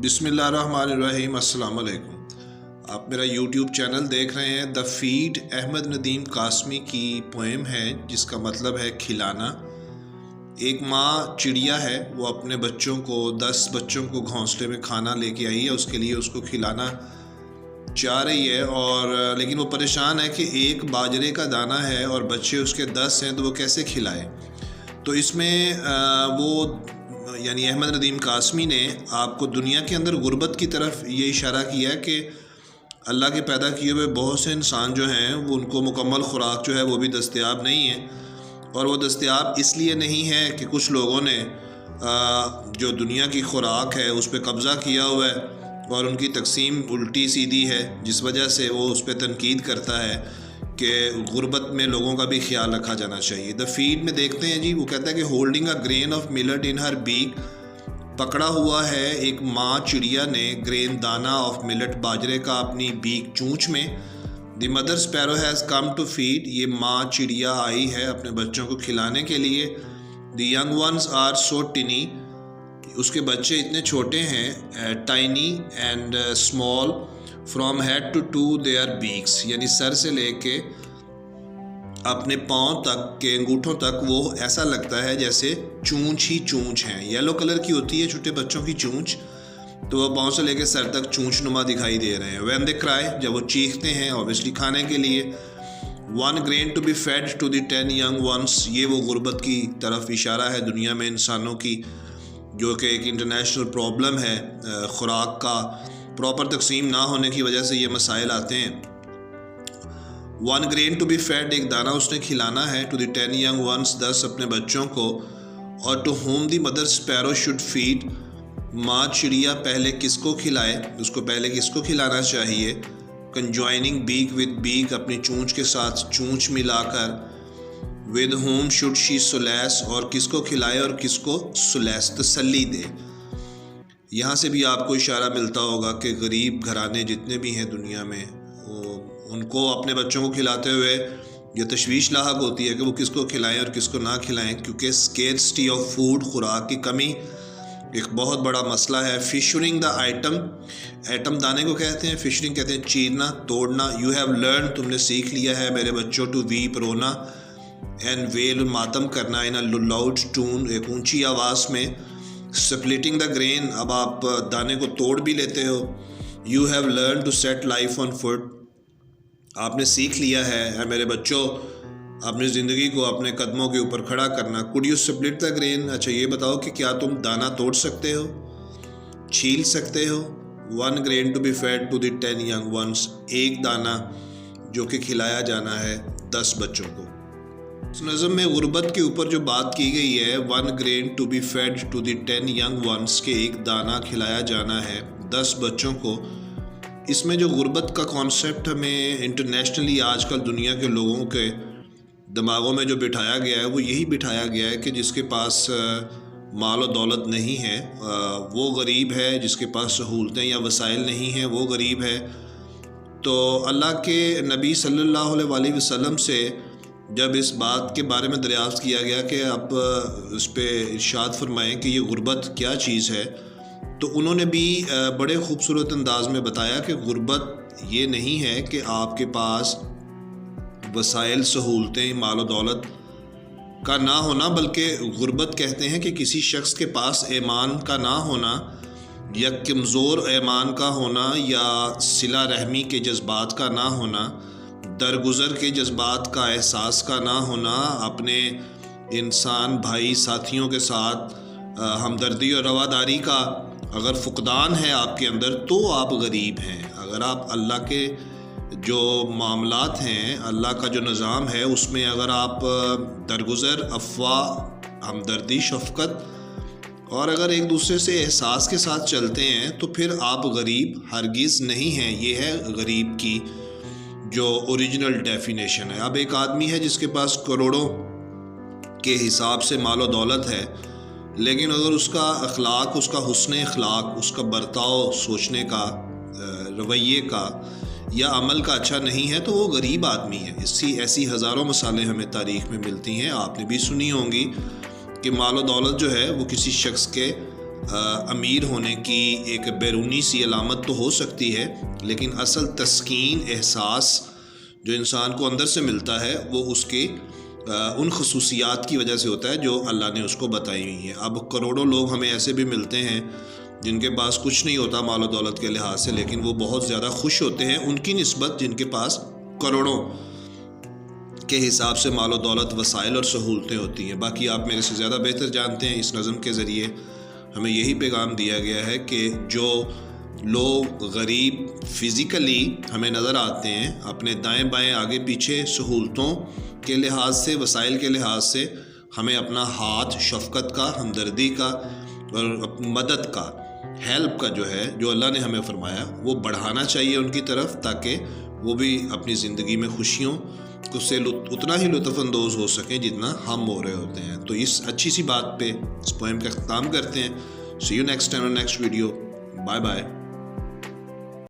بسم اللہ الرحمن الرحیم۔ السلام علیکم۔ آپ میرا یوٹیوب چینل دیکھ رہے ہیں۔ دا فیڈ احمد ندیم قاسمی کی پوئم ہے جس کا مطلب ہے کھلانا۔ ایک ماں چڑیا ہے، وہ اپنے بچوں کو 10 بچوں کو گھونسلے میں کھانا لے کے آئی ہے، اس کے لیے اس کو کھلانا چاہ رہی ہے، اور لیکن وہ پریشان ہے کہ ایک باجرے کا دانہ ہے اور بچے اس کے 10 ہیں، تو وہ کیسے کھلائے۔ تو اس میں وہ یعنی احمد ندیم قاسمی نے آپ کو دنیا کے اندر غربت کی طرف یہ اشارہ کیا کہ اللہ کے پیدا کیے ہوئے بہت سے انسان جو ہیں وہ ان کو مکمل خوراک جو ہے وہ بھی دستیاب نہیں ہے، اور وہ دستیاب اس لیے نہیں ہے کہ کچھ لوگوں نے جو دنیا کی خوراک ہے اس پہ قبضہ کیا ہوا ہے اور ان کی تقسیم الٹی سیدھی ہے، جس وجہ سے وہ اس پہ تنقید کرتا ہے کہ غربت میں لوگوں کا بھی خیال رکھا جانا چاہیے۔ دا فیڈ میں دیکھتے ہیں جی، وہ کہتا ہے کہ holding a green of millet in her back, پکڑا ہوا ہے ایک ماں چڑیا نے گرین دانہ آف ملٹ باجرے کا اپنی بیک چونچ میں۔ The mother sparrow has come to feed, یہ ماں چڑیا آئی ہے اپنے بچوں کو کھلانے کے لیے۔ The young ones are so tiny, اس کے بچے اتنے چھوٹے ہیں، tiny and small from head to to their backs, یعنی سر سے لے کے اپنے پاؤں تک کے انگوٹھوں تک وہ ایسا لگتا ہے جیسے چونچ ہی چونچ ہیں۔ یلو کلر کی ہوتی ہے چھوٹے بچوں کی چونچ، تو وہ پاؤں سے لے کے سر تک چونچ نما دکھائی دے رہے ہیں۔ وین دے کرائی، جب وہ چیختے ہیں اوبیسلی کھانے کے لیے۔ 1 grain to be fed to the 10 young ones، یہ وہ غربت کی طرف اشارہ ہے دنیا میں انسانوں کی، جو کہ ایک انٹرنیشنل پرابلم ہے۔ خوراک کا پراپر تقسیم نہ ہونے کی وجہ سے یہ مسائل آتے ہیں۔ 1 grain to be fed، ایک دانہ اس نے کھلانا ہے، to the 10 young ones، 10 اپنے بچوں کو، اور to whom the mother sparrow should feed، ماں چڑیا پہلے کس کو کھلائے، اس کو پہلے کس کو کھلانا چاہیے۔ conjoining beak with beak، اپنی چونچ کے ساتھ چونچ ملا کر۔ with whom should she solace، اور کس کو کھلائے اور کس کو solace تسلی دے۔ یہاں سے بھی آپ کو اشارہ ملتا ہوگا کہ غریب گھرانے جتنے بھی ہیں دنیا میں، ان کو اپنے بچوں کو کھلاتے ہوئے یہ تشویش لاحق ہوتی ہے کہ وہ کس کو کھلائیں اور کس کو نہ کھلائیں، کیونکہ اسکیرسٹی آف فوڈ، خوراک کی کمی ایک بہت بڑا مسئلہ ہے۔ فشرنگ دا آئٹم، ایٹم دانے کو کہتے ہیں، فشرنگ کہتے ہیں چیرنا، توڑنا۔ یو ہیو لرن، تم نے سیکھ لیا ہے میرے بچوں، ٹو ویپ، رونا، اینڈ ویل، ماتم کرنا، ان اے لاؤڈ ٹون، ایک اونچی آواز میں۔ سپلٹنگ دا گرین، اب آپ دانے کو توڑ بھی لیتے ہو۔ You have learn to set life on foot, آپ نے سیکھ لیا ہے اے میرے بچوں اپنی زندگی کو اپنے قدموں کے اوپر کھڑا کرنا۔ Could you split the green, اچھا یہ بتاؤ کہ کیا تم دانہ توڑ سکتے ہو، چھیل سکتے ہو۔ 1 grain to be fed to the 10 young ones، ایک دانہ جو کہ کھلایا جانا ہے 10 بچوں کو۔ اس نظم میں غربت کے اوپر جو بات کی گئی ہے 1 grain to be fed to the 10 young ones، کے ایک دانہ کھلایا جانا ہے 10 بچوں کو، اس میں جو غربت کا کانسیپٹ ہمیں انٹرنیشنلی آج کل دنیا کے لوگوں کے دماغوں میں جو بٹھایا گیا ہے وہ یہی بٹھایا گیا ہے کہ جس کے پاس مال و دولت نہیں ہے وہ غریب ہے، جس کے پاس سہولتیں یا وسائل نہیں ہیں وہ غریب ہے۔ تو اللہ کے نبی صلی اللہ علیہ وآلہ وسلم سے جب اس بات کے بارے میں دریافت کیا گیا کہ آپ اس پہ ارشاد فرمائیں کہ یہ غربت کیا چیز ہے، تو انہوں نے بھی بڑے خوبصورت انداز میں بتایا کہ غربت یہ نہیں ہے کہ آپ کے پاس وسائل، سہولتیں، مال و دولت کا نہ ہونا، بلکہ غربت کہتے ہیں کہ کسی شخص کے پاس ایمان کا نہ ہونا، یا کمزور ایمان کا ہونا، یا صلہ رحمی کے جذبات کا نہ ہونا، درگزر کے جذبات کا، احساس کا نہ ہونا، اپنے انسان بھائی ساتھیوں کے ساتھ ہمدردی اور رواداری کا اگر فقدان ہے آپ کے اندر تو آپ غریب ہیں۔ اگر آپ اللہ کے جو معاملات ہیں، اللہ کا جو نظام ہے، اس میں اگر آپ درگزر، عفو، ہمدردی، شفقت اور اگر ایک دوسرے سے احساس کے ساتھ چلتے ہیں تو پھر آپ غریب ہرگز نہیں ہیں۔ یہ ہے غریب کی جو اوریجنل ڈیفینیشن ہے۔ اب ایک آدمی ہے جس کے پاس کروڑوں کے حساب سے مال و دولت ہے، لیکن اگر اس کا اخلاق، اس کا حسن اخلاق، اس کا برتاؤ، سوچنے کا، رویے کا یا عمل کا اچھا نہیں ہے تو وہ غریب آدمی ہے۔ ایسی ہزاروں مثالیں ہمیں تاریخ میں ملتی ہیں، آپ نے بھی سنی ہوں گی کہ مال و دولت جو ہے وہ کسی شخص کے امیر ہونے کی ایک بیرونی سی علامت تو ہو سکتی ہے، لیکن اصل تسکین، احساس جو انسان کو اندر سے ملتا ہے وہ اس کے ان خصوصیات کی وجہ سے ہوتا ہے جو اللہ نے اس کو بتائی ہوئی ہیں۔ اب کروڑوں لوگ ہمیں ایسے بھی ملتے ہیں جن کے پاس کچھ نہیں ہوتا مال و دولت کے لحاظ سے، لیکن وہ بہت زیادہ خوش ہوتے ہیں ان کی نسبت جن کے پاس کروڑوں کے حساب سے مال و دولت، وسائل اور سہولتیں ہوتی ہیں۔ باقی آپ میرے سے زیادہ بہتر جانتے ہیں، اس نظم کے ذریعے ہمیں یہی پیغام دیا گیا ہے کہ جو لوگ غریب فزیکلی ہمیں نظر آتے ہیں، اپنے دائیں بائیں آگے پیچھے سہولتوں کے لحاظ سے، وسائل کے لحاظ سے، ہمیں اپنا ہاتھ شفقت کا، ہمدردی کا اور مدد کا، ہیلپ کا جو اللہ نے ہمیں فرمایا وہ بڑھانا چاہیے ان کی طرف، تاکہ وہ بھی اپنی زندگی میں خوشیوں سے اتنا ہی لطف اندوز ہو سکیں جتنا ہم ہو رہے ہوتے ہیں۔ تو اس اچھی سی بات پہ اس پوئم کا اختتام کرتے ہیں۔ See you next time on next video. Bye bye.